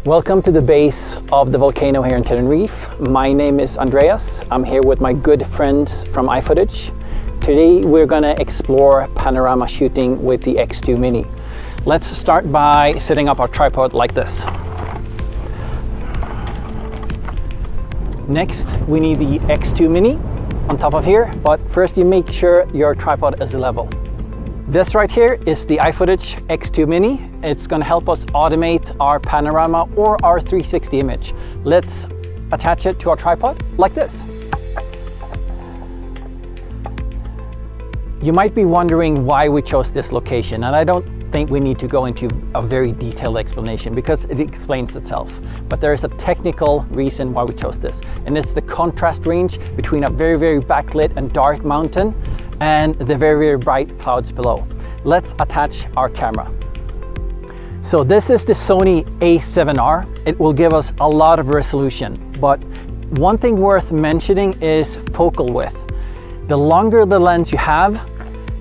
Welcome to the base of the volcano here in Tenerife. My name is Andreas. I'm here with my good friends from iFootage. Today we're going to explore panorama shooting with the X2 Mini. Let's start by setting up our tripod like this. Next we need the X2 Mini on top of here, but first you make sure your tripod is level. This right here is the iFootage X2 Mini. It's going to help us automate our panorama or our 360 image. Let's attach it to our tripod like this. You might be wondering why we chose this location, and I don't think we need to go into a very detailed explanation because it explains itself. But there is a technical reason why we chose this, and it's the contrast range between a very backlit and dark mountain and the very bright clouds below. Let's attach our camera. So this is the Sony A7R. It will give us a lot of resolution, but one thing worth mentioning is focal width. The longer the lens you have,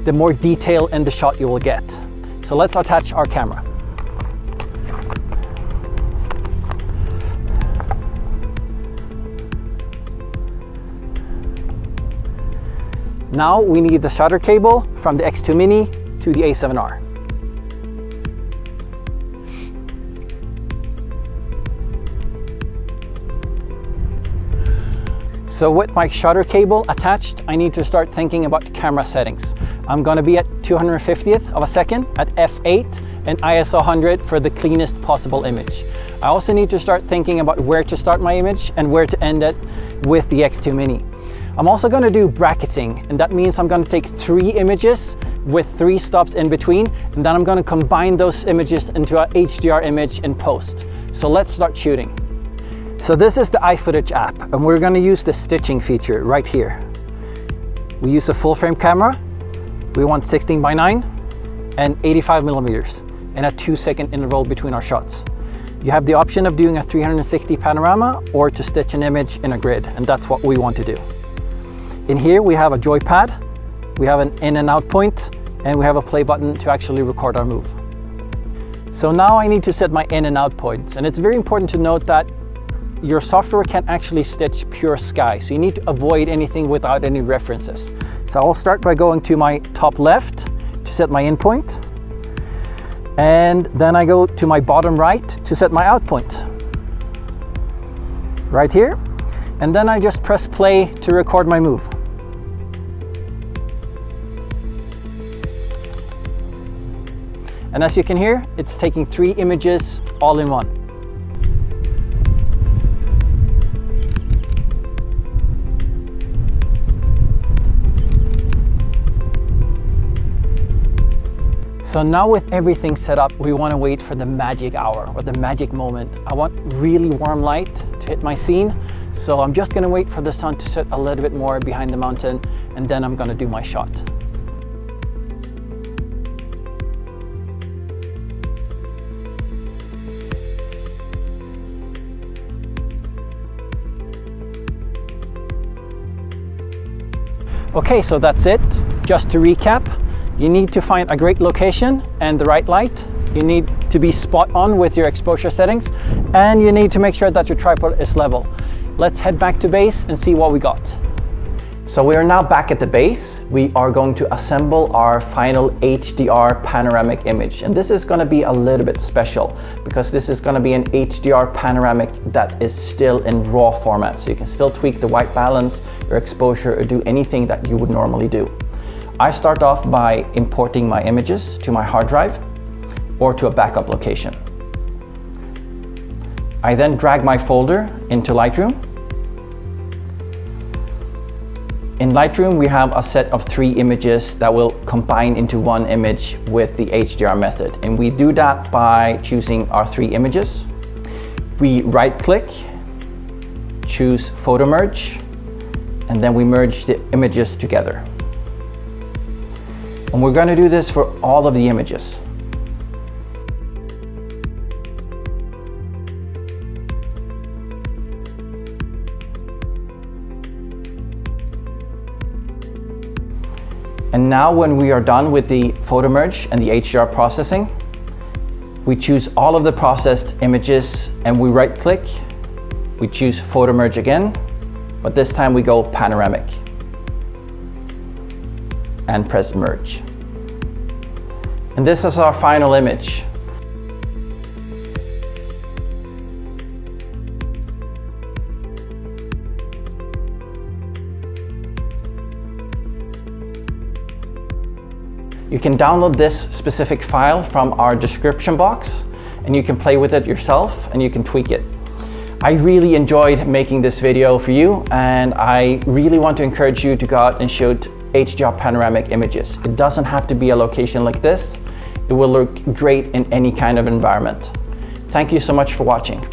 the more detail in the shot you will get. So let's attach our camera. Now we need the shutter cable from the X2 Mini to the A7R. So with my shutter cable attached, I need to start thinking about camera settings. I'm going to be at 250th of a second at f8 and ISO 100 for the cleanest possible image. I also need to start thinking about where to start my image and where to end it with the X2 Mini. I'm also going to do bracketing, and that means I'm going to take 3 images with 3 stops in between, and then I'm going to combine those images into an HDR image in post. So let's start shooting. So this is the iFootage app, and we're going to use the stitching feature right here. We use a full frame camera. We want 16:9 and 85 millimeters and a 2-second interval between our shots. You have the option of doing a 360 panorama or to stitch an image in a grid, and that's what we want to do. In here we have a joypad, we have an in and out point, and we have a play button to actually record our move. So now I need to set my in and out points, and it's very important to note that your software can actually stitch pure sky, so you need to avoid anything without any references. So I'll start by going to my top left to set my in point, and then I go to my bottom right to set my out point. Right here, and then I just press play to record my move. And as you can hear, it's taking 3 images all in one. So now with everything set up, we want to wait for the magic hour or the magic moment. I want really warm light to hit my scene. So I'm just going to wait for the sun to set a little bit more behind the mountain, and then I'm going to do my shot. Okay, so that's it. Just to recap, you need to find a great location and the right light. You need to be spot on with your exposure settings, and you need to make sure that your tripod is level. Let's head back to base and see what we got. So we are now back at the base. We are going to assemble our final HDR panoramic image. And this is going to be a little bit special because this is going to be an HDR panoramic that is still in RAW format. So you can still tweak the white balance, your exposure, or do anything that you would normally do. I start off by importing my images to my hard drive or to a backup location. I then drag my folder into Lightroom. In Lightroom, we have a set of 3 images that will combine into one image with the HDR method. And we do that by choosing our 3 images. We right-click, choose Photo Merge, and then we merge the images together. And we're going to do this for all of the images. And now when we are done with the photo merge and the HDR processing, We choose all of the processed images and we right click. We choose photo merge again, but this time we go panoramic and press merge. And this is our final image. You can download this specific file from our description box and you can play with it yourself and you can tweak it. I really enjoyed making this video for you, and I really want to encourage you to go out and shoot HDR panoramic images. It doesn't have to be a location like this. It will look great in any kind of environment. Thank you so much for watching.